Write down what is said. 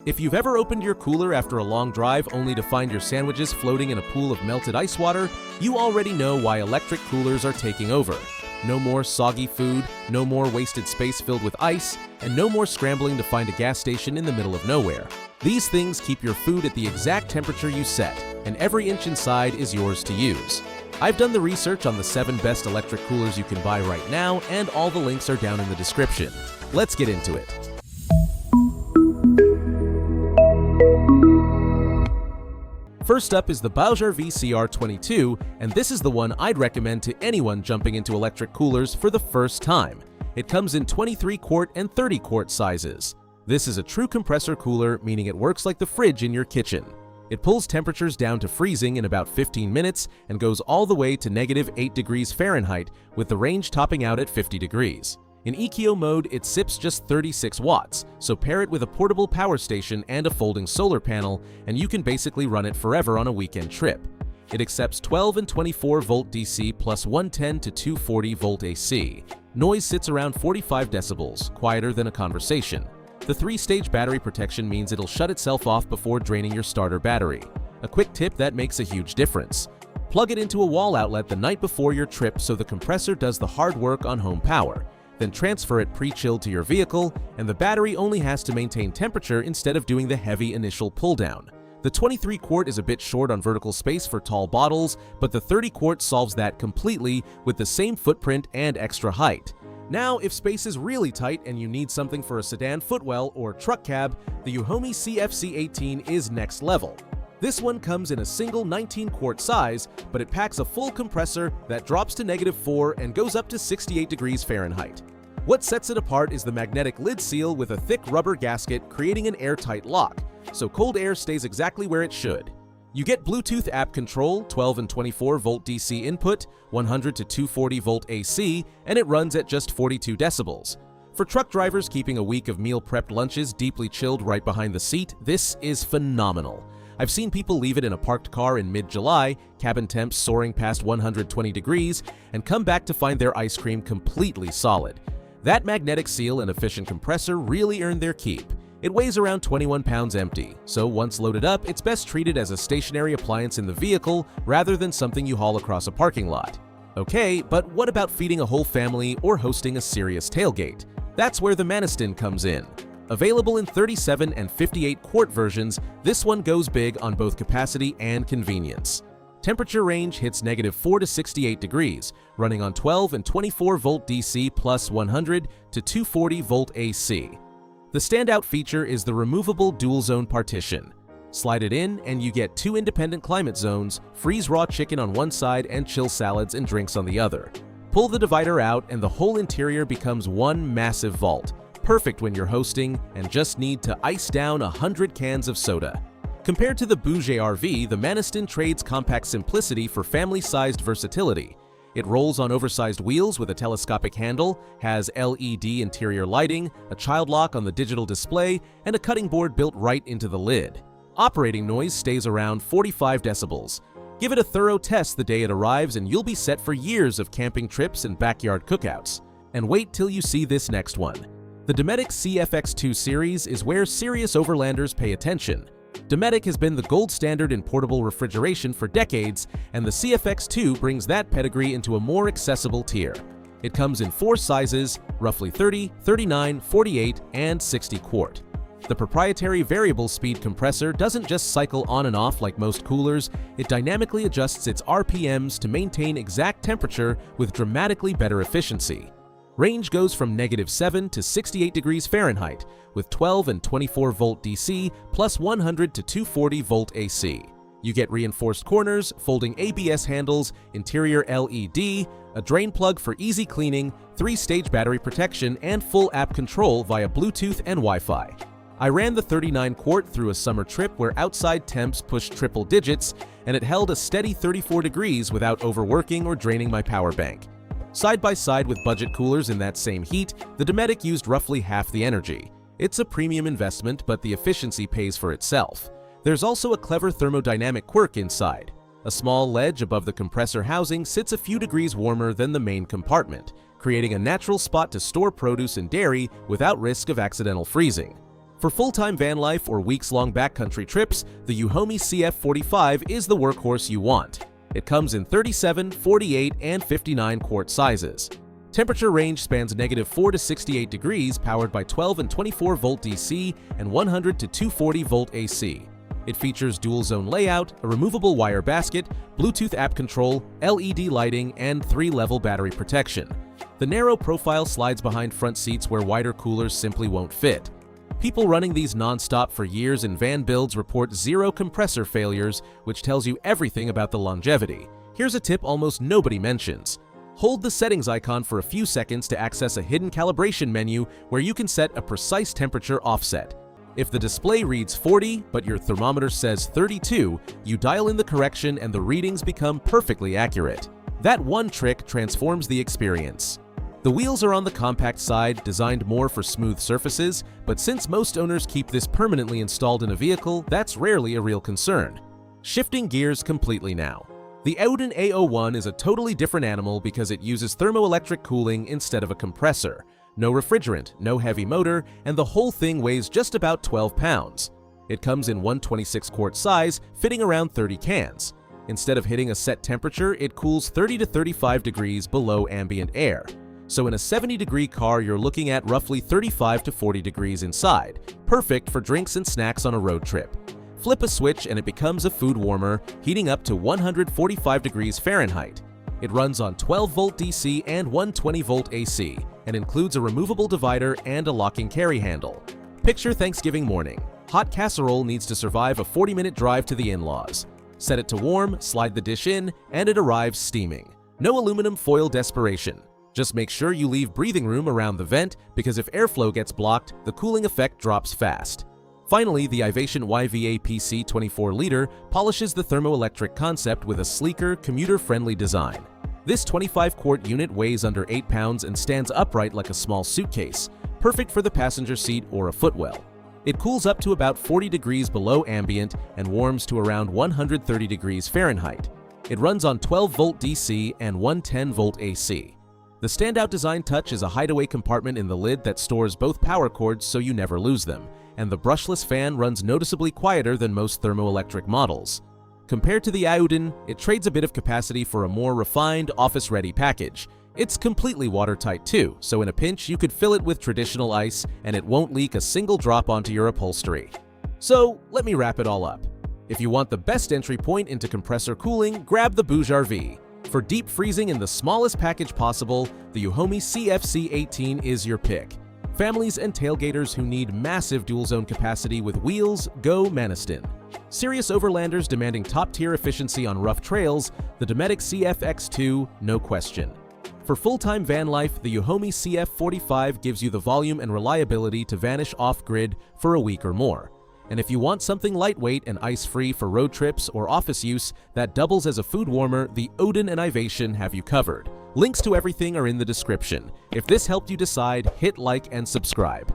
If you've ever opened your cooler after a long drive only to find your sandwiches floating in a pool of melted ice water, you already know why electric coolers are taking over. No more soggy food, no more wasted space filled with ice, and no more scrambling to find a gas station in the middle of nowhere. These things keep your food at the exact temperature you set, and every inch inside is yours to use. I've done the research on the 7 best electric coolers you can buy right now, and all the links are down in the description. Let's get into it. First up is the Bauer VCR22, and this is the one I'd recommend to anyone jumping into electric coolers for the first time. It comes in 23-quart and 30-quart sizes. This is a true compressor cooler, meaning it works like the fridge in your kitchen. It pulls temperatures down to freezing in about 15 minutes and goes all the way to -8 degrees Fahrenheit, with the range topping out at 50 degrees. In eco mode, it sips just 36 watts, so pair it with a portable power station and a folding solar panel, and you can basically run it forever on a weekend trip. It accepts 12 and 24 volt DC plus 110 to 240 volt AC. Noise sits around 45 decibels, quieter than a conversation. The 3-stage battery protection means it'll shut itself off before draining your starter battery. A quick tip that makes a huge difference. Plug it into a wall outlet the night before your trip so the compressor does the hard work on home power. Then transfer it pre-chilled to your vehicle, and the battery only has to maintain temperature instead of doing the heavy initial pull-down. The 23-quart is a bit short on vertical space for tall bottles, but the 30-quart solves that completely with the same footprint and extra height. Now, if space is really tight and you need something for a sedan footwell or truck cab, the Yuhomi CFC18 is next level. This one comes in a single 19-quart size, but it packs a full compressor that drops to -4 and goes up to 68 degrees Fahrenheit. What sets it apart is the magnetic lid seal with a thick rubber gasket creating an airtight lock, so cold air stays exactly where it should. You get Bluetooth app control, 12 and 24 volt DC input, 100 to 240 volt AC, and it runs at just 42 decibels. For truck drivers keeping a week of meal-prepped lunches deeply chilled right behind the seat, this is phenomenal. I've seen people leave it in a parked car in mid-July, cabin temps soaring past 120 degrees, and come back to find their ice cream completely solid. That magnetic seal and efficient compressor really earned their keep. It weighs around 21 pounds empty, so once loaded up, it's best treated as a stationary appliance in the vehicle rather than something you haul across a parking lot. Okay, but what about feeding a whole family or hosting a serious tailgate? That's where the Maniston comes in. Available in 37 and 58-quart versions, this one goes big on both capacity and convenience. Temperature range hits -4 to 68 degrees, running on 12 and 24 volt DC plus 100 to 240 volt AC. The standout feature is the removable dual-zone partition. Slide it in and you get 2 independent climate zones, freeze raw chicken on one side and chill salads and drinks on the other. Pull the divider out and the whole interior becomes one massive vault. Perfect when you're hosting and just need to ice down 100 cans of soda. Compared to the Bouge RV, the Maniston trades compact simplicity for family-sized versatility. It rolls on oversized wheels with a telescopic handle, has LED interior lighting, a child lock on the digital display, and a cutting board built right into the lid. Operating noise stays around 45 decibels. Give it a thorough test the day it arrives and you'll be set for years of camping trips and backyard cookouts. And wait till you see this next one. The Dometic CFX2 series is where serious overlanders pay attention. Dometic has been the gold standard in portable refrigeration for decades, and the CFX2 brings that pedigree into a more accessible tier. It comes in 4 sizes, roughly 30, 39, 48, and 60 quart. The proprietary variable speed compressor doesn't just cycle on and off like most coolers, it dynamically adjusts its RPMs to maintain exact temperature with dramatically better efficiency. Range goes from -7 to 68 degrees Fahrenheit, with 12 and 24 volt DC plus 100 to 240 volt AC. You get reinforced corners, folding ABS handles, interior LED, a drain plug for easy cleaning, 3-stage battery protection, and full app control via Bluetooth and Wi-Fi. I ran the 39-quart through a summer trip where outside temps pushed triple digits, and it held a steady 34 degrees without overworking or draining my power bank. Side by side with budget coolers in that same heat, the Dometic used roughly half the energy. It's a premium investment, but the efficiency pays for itself. There's also a clever thermodynamic quirk inside. A small ledge above the compressor housing sits a few degrees warmer than the main compartment, creating a natural spot to store produce and dairy without risk of accidental freezing. For full-time van life or weeks-long backcountry trips, the Uhomie CF45 is the workhorse you want. It comes in 37, 48, and 59 quart sizes. Temperature range spans -4 to 68 degrees, powered by 12 and 24 volt DC and 100 to 240 volt AC. It features dual-zone layout, a removable wire basket, Bluetooth app control, LED lighting, and 3-level battery protection. The narrow profile slides behind front seats where wider coolers simply won't fit. People running these non-stop for years in van builds report 0 compressor failures, which tells you everything about the longevity. Here's a tip almost nobody mentions. Hold the settings icon for a few seconds to access a hidden calibration menu where you can set a precise temperature offset. If the display reads 40, but your thermometer says 32, you dial in the correction and the readings become perfectly accurate. That one trick transforms the experience. The wheels are on the compact side, designed more for smooth surfaces, but since most owners keep this permanently installed in a vehicle, that's rarely a real concern. Shifting gears completely now. The Auden A01 is a totally different animal because it uses thermoelectric cooling instead of a compressor. No refrigerant, no heavy motor, and the whole thing weighs just about 12 pounds. It comes in 126 quart size, fitting around 30 cans. Instead of hitting a set temperature, it cools 30 to 35 degrees below ambient air. So in a 70-degree car, you're looking at roughly 35 to 40 degrees inside, perfect for drinks and snacks on a road trip. Flip a switch and it becomes a food warmer, heating up to 145 degrees Fahrenheit. It runs on 12-volt DC and 120-volt AC, and includes a removable divider and a locking carry handle. Picture Thanksgiving morning. Hot casserole needs to survive a 40-minute drive to the in-laws. Set it to warm, slide the dish in, and it arrives steaming. No aluminum foil desperation. Just make sure you leave breathing room around the vent, because if airflow gets blocked, the cooling effect drops fast. Finally, the Ivation YVA PC 24-liter polishes the Thermoelectric concept with a sleeker, commuter-friendly design. This 25-quart unit weighs under 8 pounds and stands upright like a small suitcase, perfect for the passenger seat or a footwell. It cools up to about 40 degrees below ambient and warms to around 130 degrees Fahrenheit. It runs on 12-volt DC and 110-volt AC. The standout design touch is a hideaway compartment in the lid that stores both power cords so you never lose them, and the brushless fan runs noticeably quieter than most thermoelectric models. Compared to the Auden, it trades a bit of capacity for a more refined, office-ready package. It's completely watertight too, so in a pinch you could fill it with traditional ice and it won't leak a single drop onto your upholstery. So let me wrap it all up. If you want the best entry point into compressor cooling, grab the Bouge-RV. For deep freezing in the smallest package possible, the Uhomie CFC18 is your pick. Families and tailgaters who need massive dual-zone capacity with wheels, go Maniston. Serious overlanders demanding top-tier efficiency on rough trails, the Dometic CFX2, no question. For full-time van life, the Uhomie CF45 gives you the volume and reliability to vanish off-grid for a week or more. And if you want something lightweight and ice-free for road trips or office use that doubles as a food warmer, the Auden and Ivation have you covered. Links to everything are in the description. If this helped you decide, hit like and subscribe.